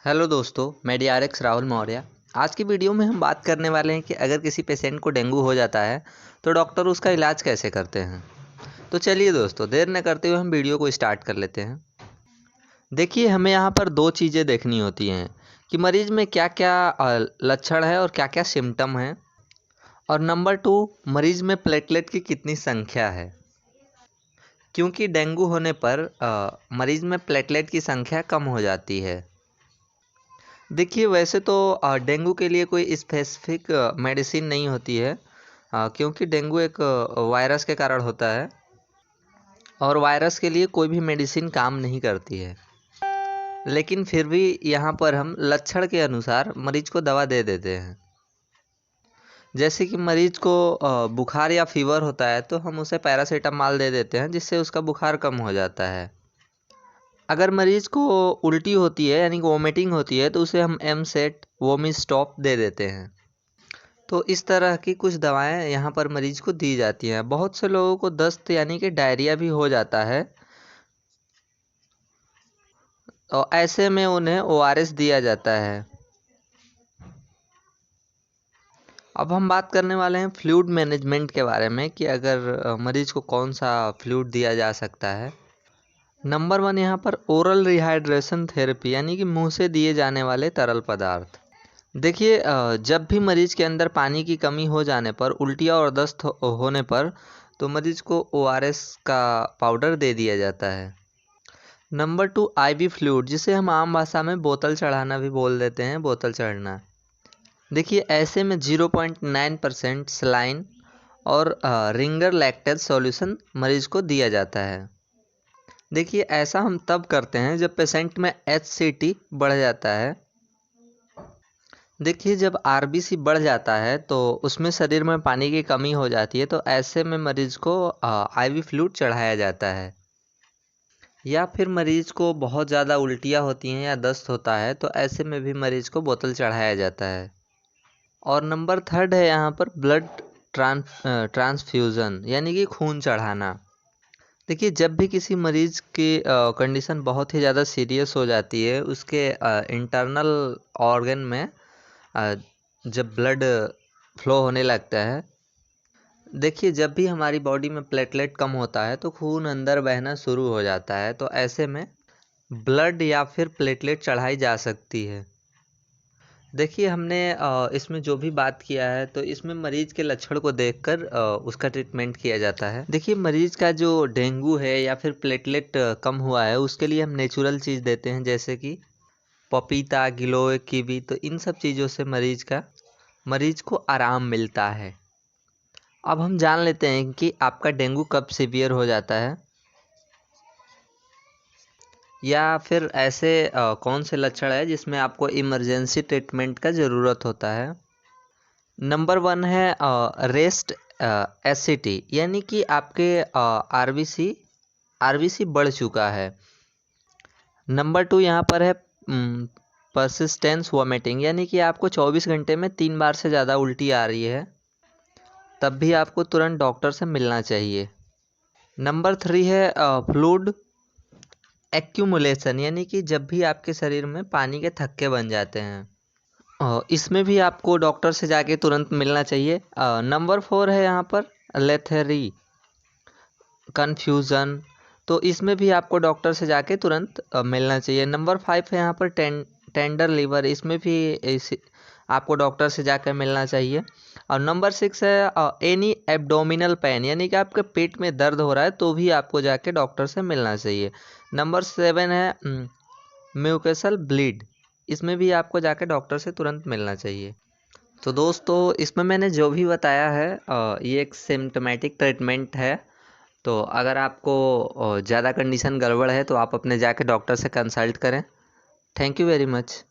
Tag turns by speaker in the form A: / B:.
A: Hello दोस्तों, मैं DRX Rahul Maurya. आज की वीडियो में हम बात करने वाले हैं कि अगर किसी पेशेंट को डेंगू हो जाता है तो डॉक्टर उसका इलाज कैसे करते हैं। तो चलिए दोस्तों, देर न करते हुए हम वीडियो को स्टार्ट कर लेते हैं। देखिए, हमें यहाँ पर दो चीज़ें देखनी होती हैं कि मरीज़ में क्या क्या लक्षण है और क्या क्या सिम्टम है, और नंबर 2, मरीज़ में प्लेटलेट की कितनी संख्या है। क्योंकि डेंगू होने पर मरीज़ में प्लेटलेट की संख्या कम हो जाती है। देखिए, वैसे तो डेंगू के लिए कोई स्पेसिफिक मेडिसिन नहीं होती है, क्योंकि डेंगू एक वायरस के कारण होता है और वायरस के लिए कोई भी मेडिसिन काम नहीं करती है। लेकिन फिर भी यहाँ पर हम लक्षण के अनुसार मरीज को दवा दे देते हैं। जैसे कि मरीज को बुखार या फीवर होता है तो हम उसे पैरासीटामॉल दे देते हैं, जिससे उसका बुखार कम हो जाता है। अगर मरीज़ को उल्टी होती है यानी कि वोमिटिंग होती है तो उसे हम एमसेट वोमिट स्टॉप दे देते हैं। तो इस तरह की कुछ दवाएं यहाँ पर मरीज़ को दी जाती हैं। बहुत से लोगों को दस्त यानी कि डायरिया भी हो जाता है और ऐसे में उन्हें ओआरएस दिया जाता है। अब हम बात करने वाले हैं फ्लूइड मैनेजमेंट के बारे में कि अगर मरीज़ को कौन सा फ्लूइड दिया जा सकता है। नंबर 1 यहाँ पर ओरल रिहाइड्रेशन थेरेपी यानी कि मुंह से दिए जाने वाले तरल पदार्थ। देखिए, जब भी मरीज़ के अंदर पानी की कमी हो जाने पर, उल्टियाँ और दस्त होने पर, तो मरीज़ को ओआरएस का पाउडर दे दिया जाता है। नंबर 2, आईवी फ्लूइड, जिसे हम आम भाषा में बोतल चढ़ाना भी बोल देते हैं, बोतल चढ़ना। देखिए, ऐसे में 0.9% सलाइन और रिंगर लैक्टेज सॉल्यूशन मरीज़ को दिया जाता है। देखिए, ऐसा हम तब करते हैं जब पेशेंट में HCT बढ़ जाता है। देखिए, जब आरबीसी बढ़ जाता है तो उसमें शरीर में पानी की कमी हो जाती है, तो ऐसे में मरीज़ को आईवी फ्लूइड चढ़ाया जाता है। या फिर मरीज़ को बहुत ज़्यादा उल्टियाँ होती हैं या दस्त होता है तो ऐसे में भी मरीज़ को बोतल चढ़ाया जाता है। और नंबर 3 है यहाँ पर ब्लड ट्रांसफ्यूज़न यानी कि खून चढ़ाना। देखिए, जब भी किसी मरीज़ की कंडीशन बहुत ही ज़्यादा सीरियस हो जाती है, उसके इंटरनल ऑर्गन में जब ब्लड फ्लो होने लगता है, देखिए, जब भी हमारी बॉडी में प्लेटलेट कम होता है तो खून अंदर बहना शुरू हो जाता है। तो ऐसे में ब्लड या फिर प्लेटलेट चढ़ाई जा सकती है। देखिए, हमने इसमें जो भी बात किया है तो इसमें मरीज़ के लक्षण को देखकर उसका ट्रीटमेंट किया जाता है। देखिए, मरीज़ का जो डेंगू है या फिर प्लेटलेट कम हुआ है उसके लिए हम नेचुरल चीज़ देते हैं, जैसे कि पपीता, गिलोय, कीवी। तो इन सब चीज़ों से मरीज़ को आराम मिलता है। अब हम जान लेते हैं कि आपका डेंगू कब सीवियर हो जाता है या फिर ऐसे कौन से लक्षण है जिसमें आपको इमरजेंसी ट्रीटमेंट का ज़रूरत होता है। नंबर 1 है रेस्ट एसिटी, यानी कि आपके आरबीसी बढ़ चुका है। नंबर 2 यहाँ पर है परसिस्टेंस वॉमिटिंग, यानी कि आपको 24 घंटे में 3 बार से ज़्यादा उल्टी आ रही है, तब भी आपको तुरंत डॉक्टर से मिलना चाहिए। नंबर 3 है फ्लूइड एक्यूमुलेशन, यानी कि जब भी आपके शरीर में पानी के थक्के बन जाते हैं, इसमें भी आपको डॉक्टर से जाके तुरंत मिलना चाहिए। नंबर 4 है यहाँ पर लेथेरी कन्फ्यूज़न, तो इसमें भी आपको डॉक्टर से जाके तुरंत मिलना चाहिए। नंबर 5 है यहाँ पर टेंडर लीवर, इसमें भी आपको डॉक्टर से जाकर मिलना चाहिए। और नंबर 6 है एनी एब्डोमिनल पेन, यानी कि आपके पेट में दर्द हो रहा है तो भी आपको जाके डॉक्टर से मिलना चाहिए। नंबर 7 है म्यूकोसल ब्लीड, इसमें भी आपको जाके डॉक्टर से तुरंत मिलना चाहिए। तो दोस्तों, इसमें मैंने जो भी बताया है ये एक सिम्टोमेटिक ट्रीटमेंट है। तो अगर आपको ज़्यादा कंडीशन गड़बड़ है तो आप अपने जाके डॉक्टर से कंसल्ट करें। Thank you very much.